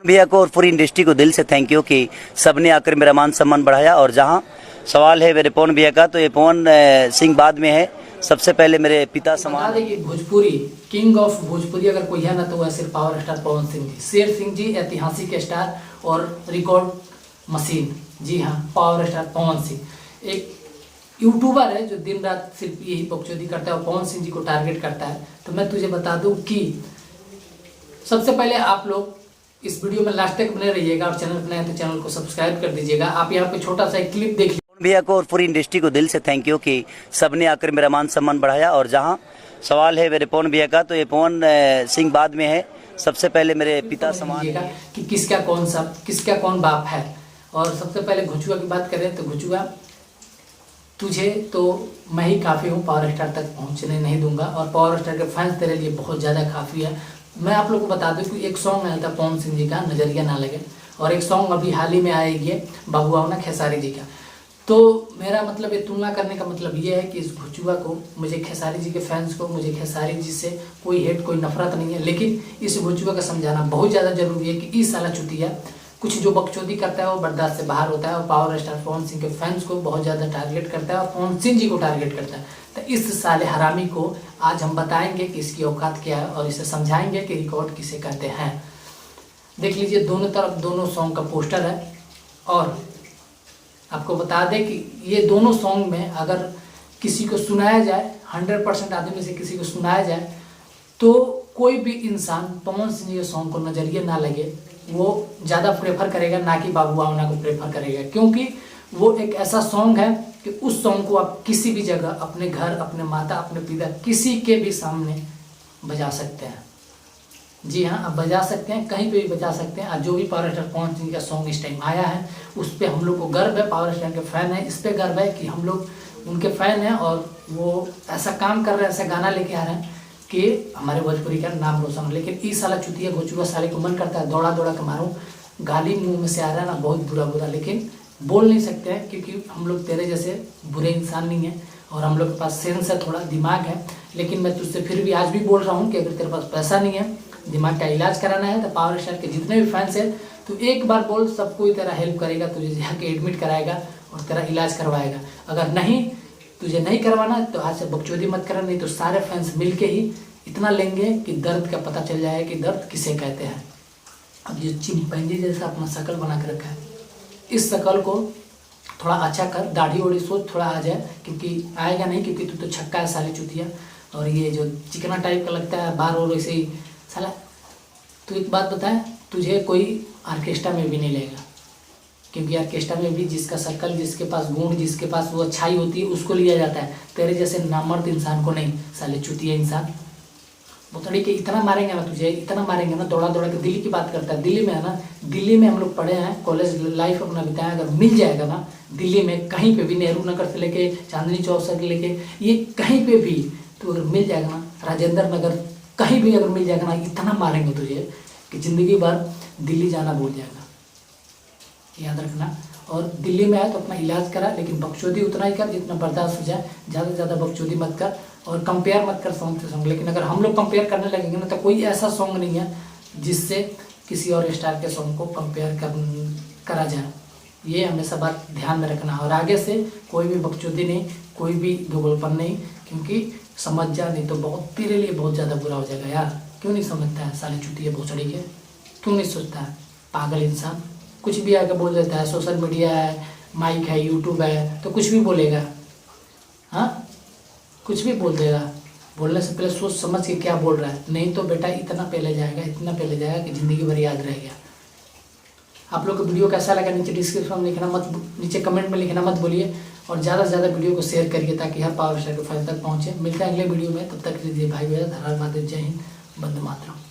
भैया को और पूरी इंडस्ट्री को दिल से थैंक यू कि सबने आकर मेरा मान सम्मान बढ़ाया। और जहां सवाल है मेरे पवन भैया का, तो ये पवन सिंह बाद में है, सबसे पहले मेरे पिता समान। देखिए, भोजपुरी किंग ऑफ भोजपुरी अगर कोई है ना तो वह सिर्फ पावर स्टार पवन सिंह जी। शेर सिंह जी ऐतिहासिक स्टार और रिकॉर्ड मशीन। जी हाँ, पावर स्टार पवन सिंह एक यूट्यूबर है जो दिन रात सिर्फ यही बकचोदी करता है और पवन सिंह जी को टारगेट करता है। तो मैं तुझे बता दूं कि सबसे पहले आप लोग इस वीडियो में लास्ट तक बने रहिएगा और चैनल पर नए तो चैनल को सब्सक्राइब कर दीजिएगा। आप यहाँ पे छोटा सा एक क्लिप देखिए। भैया को और पूरी इंडस्ट्री को दिल से थैंक यू कि सबने आकर मेरा मान सम्मान बढ़ाया। और जहां सवाल है मेरे पवन भैया का, तो ये पवन सिंह बाद में है, सबसे पहले मेरे पिता समान कि किसका कौन बाप है। और सबसे पहले घुचुआ की बात करें तो घुचुआ तुझे तो मैं ही काफ़ी हूँ, पावर स्टार तक पहुँचने नहीं दूंगा और पावर स्टार के फैंस तेरे लिए बहुत ज़्यादा काफ़ी है। मैं आप लोग को बता दूं कि एक सॉन्ग आया था पवन सिंह जी का, नजरिया ना लगे, और एक सॉन्ग अभी हाल ही में आएगी बाबू आवना खेसारी जी का। तो मेरा मतलब ये तुलना करने का मतलब ये है कि इस घुचुआ को, मुझे खेसारी जी के फैंस को, मुझे खेसारी जी से कोई हेट कोई नफरत नहीं है, लेकिन इस घुचुआ का समझाना बहुत ज़्यादा जरूरी है कि इस साला चुतिया कुछ जो बकचोदी करता है वो बर्दाश्त से बाहर होता है और पावर स्टार पवन सिंह के फैंस को बहुत ज़्यादा टारगेट करता है और पवन सिंह जी को टारगेट करता है। तो इस साले हरामी को आज हम बताएंगे कि इसकी औकात क्या है और इसे समझाएंगे कि रिकॉर्ड किसे कहते हैं। देख लीजिए, दोनों तरफ दोनों सॉन्ग का पोस्टर है। और आपको बता दें कि ये दोनों सॉन्ग में अगर किसी को सुनाया जाए, 100% आदमी में से किसी को सुनाया जाए तो कोई भी इंसान पवन सिंह के सॉन्ग को नजरिए ना लगे वो ज़्यादा प्रेफर करेगा, ना कि बाबू आवना को प्रेफर करेगा, क्योंकि वो एक ऐसा सॉन्ग है कि उस सॉन्ग को आप किसी भी जगह, अपने घर, अपने माता, अपने पिता, किसी के भी सामने बजा सकते हैं। जी हाँ, आप बजा सकते हैं, कहीं पे भी बजा सकते हैं। आज जो भी पावर स्टार पवन सिंह का सॉन्ग इस टाइम आया है उस पर हम लोग को गर्व है, पावर स्टार के फैन है, इस पर गर्व है कि हम लोग उनके फैन हैं और वो ऐसा काम कर रहे हैं, ऐसा गाना लेके आ रहे हैं कि हमारे भोजपुरी का नाम रोशन हो। लेकिन इस साला चुतिया घुचुआ साले को मन करता है दौड़ा दौड़ा के मारूं, गाली मुंह में से आ रहा है ना बहुत बुरा, लेकिन बोल नहीं सकते हैं क्योंकि हम लोग तेरे जैसे बुरे इंसान नहीं हैं और हम लोग के पास सेंस है, थोड़ा दिमाग है। लेकिन मैं तुझसे फिर भी आज भी बोल रहा हूँ कि अगर तेरे पास पैसा नहीं है, दिमाग का इलाज कराना है, तो पावर स्टार के जितने भी फैंस हैं तो एक बार बोल, सब कोई तेरा हेल्प करेगा, तुझे जाके एडमिट कराएगा और तेरा इलाज करवाएगा। अगर नहीं, तुझे नहीं करवाना तो आज से बकचोदी मत करना, नहीं तो सारे फैंस मिल के ही इतना लेंगे कि दर्द का पता चल जाएगा कि दर्द किसे कहते हैं। अब ये चिंपैंजी जैसा अपना शकल बना के रखा है, इस शकल को थोड़ा अच्छा कर, दाढ़ी ओढ़ी सोच थोड़ा आ जाए, क्योंकि आएगा नहीं क्योंकि तू तो छक्का है साले चुतिया। और ये जो चिकना टाइप का लगता है बार और वैसे ही साला। तू एक बात बताए, तुझे कोई ऑर्केस्ट्रा में भी नहीं लेगा, क्योंकि ऑर्केस्ट्रा में भी जिसका शक्ल, जिसके पास गुण, जिसके पास वो अच्छाई होती है उसको लिया जाता है, तेरे जैसे नामर्द इंसान को नहीं। साले चुतिया इंसान बोतड़ी के इतना मारेंगे ना तुझे, इतना मारेंगे ना, दौड़ा दौड़ा के। दिल्ली की बात करता है, दिल्ली में है ना, दिल्ली में हम लोग पढ़े हैं, कॉलेज लाइफ अपना बिताया। अगर मिल जाएगा ना दिल्ली में कहीं पे भी, नेहरू नगर से लेके चांदनी चौक से लेके ये कहीं पे भी तो अगर मिल जाएगा ना, राजेंद्र नगर कहीं भी अगर मिल जाएगा ना, इतना मारेंगे तुझे कि ज़िंदगी भर दिल्ली जाना भूल जाएगा, याद रखना। और दिल्ली में आए तो अपना इलाज करा, लेकिन बकचोदी उतना ही कर जितना बर्दाश्त हो जाए, ज़्यादा से ज़्यादा बकचोदी मत कर और कंपेयर मत कर सॉन्ग से सॉन्ग। लेकिन अगर हम लोग कंपेयर करने लगेंगे ना तो कोई ऐसा सॉन्ग नहीं है जिससे किसी और स्टार के सॉन्ग को कंपेयर करा जाए। ये हमेशा बात ध्यान में रखना। और आगे से कोई भी बकचोदी नहीं, कोई भी दोगलपन नहीं, क्योंकि समझ जा, नहीं तो बहुत तेरे लिए बहुत ज़्यादा बुरा हो जाएगा यार। क्यों नहीं समझता है साले चुतिया भोसड़ी के, क्यों नहीं सोचता है पागल इंसान। कुछ भी आके बोल देता है, सोशल मीडिया है, माइक है, यूट्यूब है, तो कुछ भी बोलेगा। हाँ, कुछ भी बोल देगा। बोलने से पहले सोच समझ के क्या बोल रहा है, नहीं तो बेटा इतना पहले जाएगा, इतना पहले जाएगा कि ज़िंदगी भर याद रहेगा। आप लोग को वीडियो कैसा लगा नीचे डिस्क्रिप्शन में लिखना मत, नीचे कमेंट में लिखना मत भूलिए और ज़्यादा से ज़्यादा वीडियो को शेयर करिए ताकि हर पावर स्टार के फैन तक पहुँचे। मिलता है अगले वीडियो में, तब तक के लिए भाई भैया, हर हर महादेव, जय हिंद, वंदे मातरम।